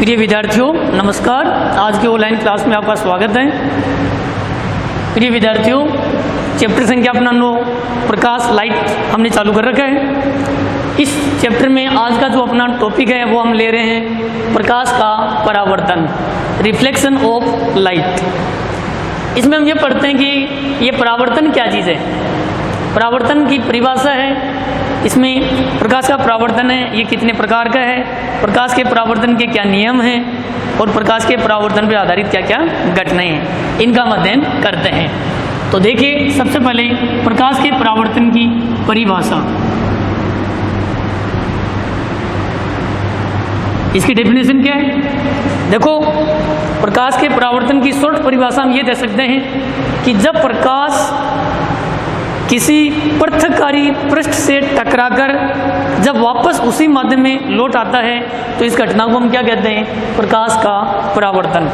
प्रिय विद्यार्थियों नमस्कार। आज के ऑनलाइन क्लास में आपका स्वागत है। प्रिय विद्यार्थियों, चैप्टर संख्या अपना 9 प्रकाश लाइट हमने चालू कर रखा है। इस चैप्टर में आज का जो अपना टॉपिक है वो हम ले रहे हैं प्रकाश का परावर्तन, रिफ्लेक्शन ऑफ लाइट। इसमें हम ये पढ़ते हैं कि ये परावर्तन क्या चीज़ है, परावर्तन की परिभाषा है, इसमें प्रकाश का परावर्तन है ये कितने प्रकार का है, प्रकाश के परावर्तन के क्या नियम हैं और प्रकाश के परावर्तन पर आधारित क्या क्या घटनाएं हैं, इनका हम अध्ययन करते हैं। तो देखिए, सबसे पहले प्रकाश के परावर्तन की परिभाषा, इसकी डेफिनेशन क्या है। देखो, प्रकाश के परावर्तन की शॉर्ट परिभाषा हम ये दे सकते हैं कि जब प्रकाश किसी पृथककारी पृष्ठ से टकराकर जब वापस उसी माध्यम में लौट आता है तो इस घटना को हम क्या कहते हैं, प्रकाश का परावर्तन।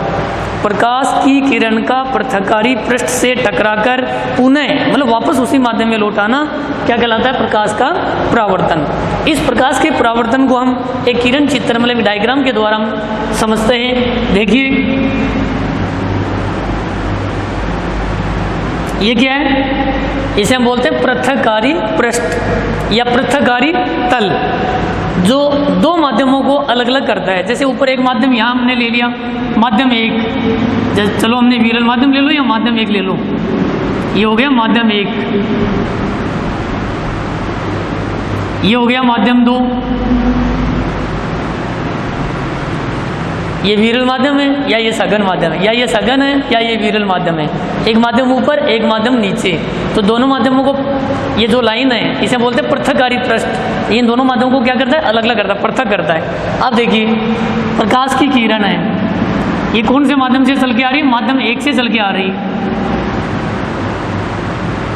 प्रकाश की किरण का पृथककारी पृष्ठ से टकराकर पुनः मतलब वापस उसी माध्यम में लौट आना क्या कहलाता है, प्रकाश का परावर्तन। इस प्रकाश के परावर्तन को हम एक किरण चित्र मतलब डायग्राम के द्वारा हम समझते हैं। देखिए, ये क्या है, इसे हम बोलते हैं पृथककारी पृष्ठ या पृथककारी तल, जो दो माध्यमों को अलग अलग करता है। जैसे ऊपर एक माध्यम यहाँ हमने ले लिया, माध्यम एक, जैसे चलो हमने विरल माध्यम ले लो या माध्यम एक ले लो, ये हो गया माध्यम एक, ये हो गया माध्यम दो, ये विरल माध्यम है या ये सघन माध्यम है, या ये सघन है या ये विरल माध्यम है। एक माध्यम ऊपर एक माध्यम नीचे, तो दोनों माध्यमों को ये जो लाइन है इसे बोलते हैं पृथककारी पृष्ठ। इन दोनों माध्यमों को क्या करता है, अलग अलग करता है, पृथक करता है। अब देखिए, प्रकाश की किरण है, ये कौन से माध्यम से चल के आ रही है, माध्यम एक से चल के आ रही है,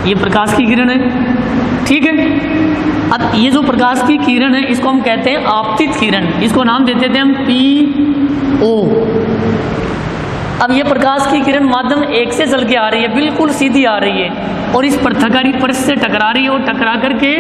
ये प्रकाश की किरण है, ठीक है। अब ये जो प्रकाश की किरण है इसको हम कहते हैं आपतित किरण, इसको नाम देते थे हम PO। अब ये प्रकाश की किरण माध्यम एक से चल के आ रही है, बिल्कुल सीधी आ रही है और इस पृथककारी पृष्ठ से टकरा रही है और टकरा करके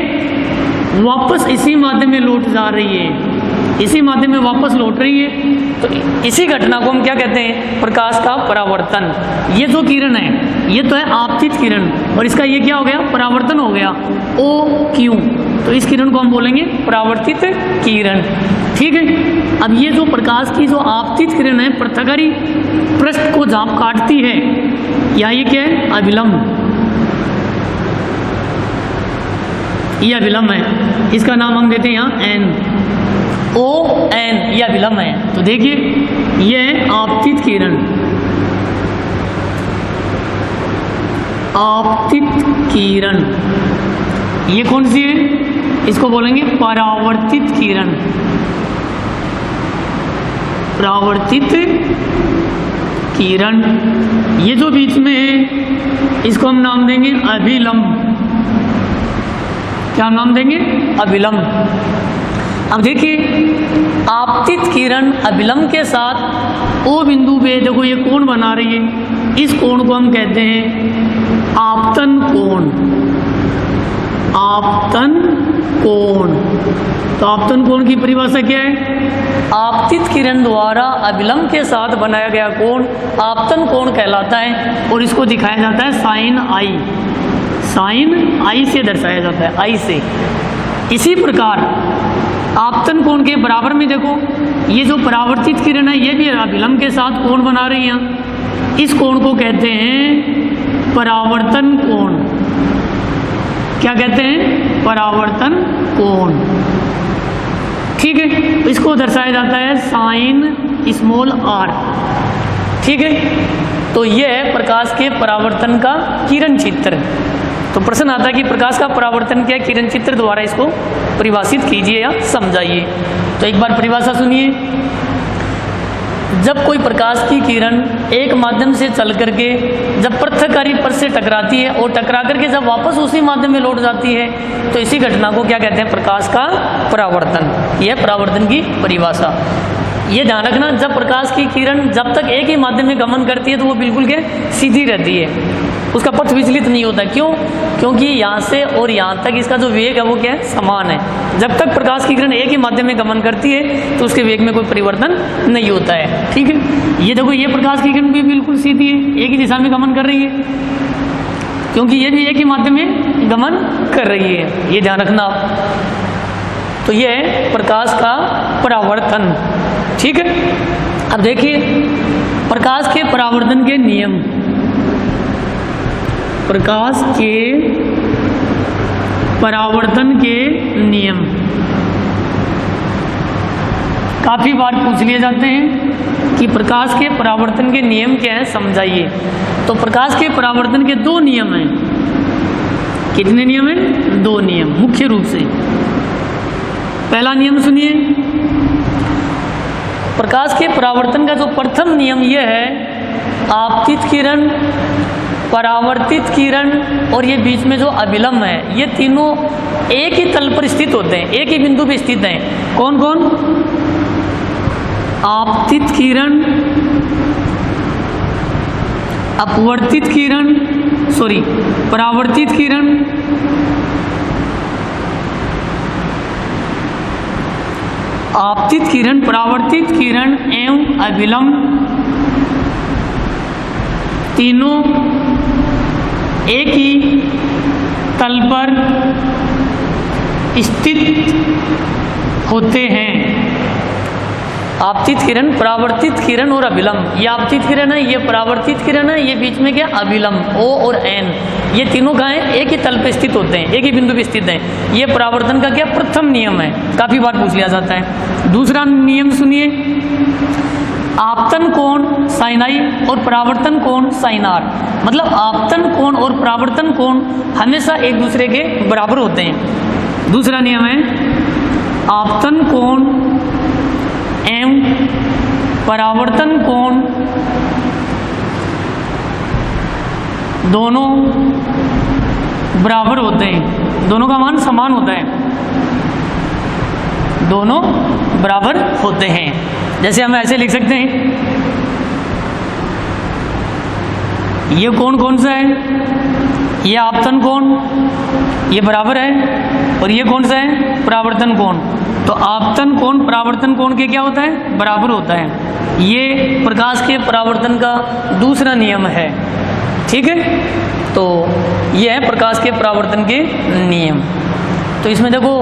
वापस इसी माध्यम में लौट जा रही है, इसी माध्यम में वापस लौट रही है। तो इसी घटना को हम क्या कहते हैं, प्रकाश का परावर्तन। ये जो किरण है ये तो है आपतित किरण और इसका ये क्या हो गया, परावर्तन हो गया OQ। तो इस किरण को हम बोलेंगे परावर्तित किरण, ठीक है। अब ये जो प्रकाश की जो आपतित किरण है पृथककारी पृष्ठ को जहाँ काटती है, या ये क्या है, अभिलंब, ये अभिलंब है, इसका नाम हम देते हैं यहाँ ON, ये अभिलंब है। तो देखिए, ये है आपतित किरण, आपतित किरण, ये कौन सी है, इसको बोलेंगे परावर्तित किरण, परावर्तित किरण। ये जो बीच में है इसको हम नाम देंगे अभिलंब, क्या नाम देंगे, अभिलंब। अब देखिए, आपतित किरण अभिलंब के साथ O बिंदु पे देखो ये कोण बना रही है, इस कोण को हम कहते हैं आपतन कोण, आपतन कोण। तो आपतन कोण की परिभाषा क्या है, आपतित किरण द्वारा अभिलंब के साथ बनाया गया कोण आपतन कोण कहलाता है और इसको दिखाया जाता है साइन आई, साइन आई से दर्शाया जाता है, आई से। इसी प्रकार आपतन कोण के बराबर में देखो, ये जो परावर्तित किरण है ये भी अभिलंब के साथ कोण बना रही है, इस कोण को कहते हैं परावर्तन कोण। क्या कहते हैं, परावर्तन कोण, ठीक है। इसको दर्शाया जाता है साइन स्मॉल r, ठीक है। तो ये है प्रकाश के परावर्तन का किरण चित्र। तो प्रश्न आता है कि प्रकाश का परावर्तन क्या है, किरण चित्र द्वारा इसको परिभाषित कीजिए या समझाइए। तो एक बार परिभाषा सुनिए, जब कोई प्रकाश की किरण एक माध्यम से चल करके जब पृथककारी पृष्ठ से टकराती है और टकरा करके जब वापस उसी माध्यम में लौट जाती है तो इसी घटना को क्या कहते हैं, प्रकाश का परावर्तन। यह परावर्तन की परिभाषा। ये ध्यान रखना, जब प्रकाश की किरण जब तक एक ही माध्यम में गमन करती है तो वो बिल्कुल क्या सीधी रहती है, उसका पथ विचलित नहीं होता। क्यों? क्योंकि यहाँ से और यहाँ तक इसका जो वेग है वो क्या है, समान है। जब तक प्रकाश की किरण एक ही माध्यम में गमन करती है तो उसके वेग में कोई परिवर्तन नहीं होता है। ठीक है, ये देखो, ये प्रकाश की किरण भी बिल्कुल सीधी है, एक ही दिशा में गमन कर रही है, क्योंकि ये भी एक ही माध्यम में गमन कर रही है, ये ध्यान रखना आप। तो ये है प्रकाश का परावर्तन। ठीक है, अब देखिए प्रकाश के परावर्तन के नियम। प्रकाश के परावर्तन के नियम काफी बार पूछ लिए जाते हैं कि प्रकाश के परावर्तन के नियम क्या है, समझाइए। तो प्रकाश के परावर्तन के दो नियम हैं। कितने नियम हैं? दो नियम मुख्य रूप से। पहला नियम सुनिए, प्रकाश के परावर्तन का जो प्रथम नियम यह है, आपतित किरण, परावर्तित किरण और ये बीच में जो अभिलंब है, ये तीनों एक ही तल पर स्थित होते हैं, एक ही बिंदु पे स्थित हैं। कौन कौन? आपतित किरण, अपवर्तित किरण, परावर्तित किरण, आपतित किरण, परावर्तित किरण एवं अभिलंब तीनों एक ही तल पर स्थित होते हैं। आपतित किरण, परावर्तित किरण और अभिलंब। ये आपतित किरण है, ये परावर्तित किरण है, ये बीच में क्या अभिलंब O और N, ये तीनों कहाँ हैं? एक ही तल पे स्थित होते हैं, एक ही बिंदु पे स्थित हैं। ये परावर्तन का क्या प्रथम नियम है, काफी बार पूछ लिया जाता है। दूसरा नियम सुनिए, आपतन कोण साइनाई और परावर्तन कोण साइनार। मतलब आपतन कोण और परावर्तन कोण हमेशा एक दूसरे के बराबर होते हैं। दूसरा नियम है आपतन कोण एवं परावर्तन कोण दोनों बराबर होते हैं, दोनों का मान समान होता है, दोनों बराबर होते हैं। जैसे हम ऐसे लिख सकते हैं, ये कोण कौन सा है? ये आपतन कोण, ये बराबर है, और ये कौन सा है? परावर्तन कोण। तो आपतन कोण परावर्तन कोण के क्या होता है? बराबर होता है। ये प्रकाश के परावर्तन का दूसरा नियम है। ठीक है, तो ये है प्रकाश के परावर्तन के नियम। तो इसमें देखो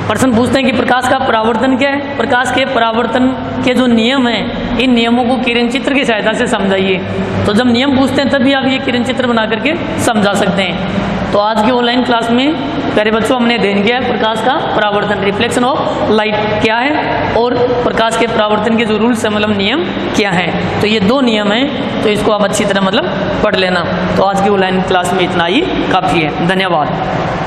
प्रश्न पूछते हैं कि प्रकाश का परावर्तन क्या है। प्रकाश के परावर्तन के जो नियम हैं, इन नियमों को किरण चित्र की सहायता से समझाइए। तो जब नियम पूछते हैं तभी आप ये किरण चित्र बना करके समझा सकते हैं। तो आज की ऑनलाइन क्लास में प्यारे बच्चों हमने अध्ययन किया है प्रकाश का परावर्तन, रिफ्लेक्शन ऑफ लाइट क्या है, और प्रकाश के परावर्तन के जो रूल्स है, मतलब नियम क्या है। तो ये दो नियम हैं, तो इसको आप अच्छी तरह मतलब पढ़ लेना। तो आज की ऑनलाइन क्लास में इतना ही काफ़ी है। धन्यवाद।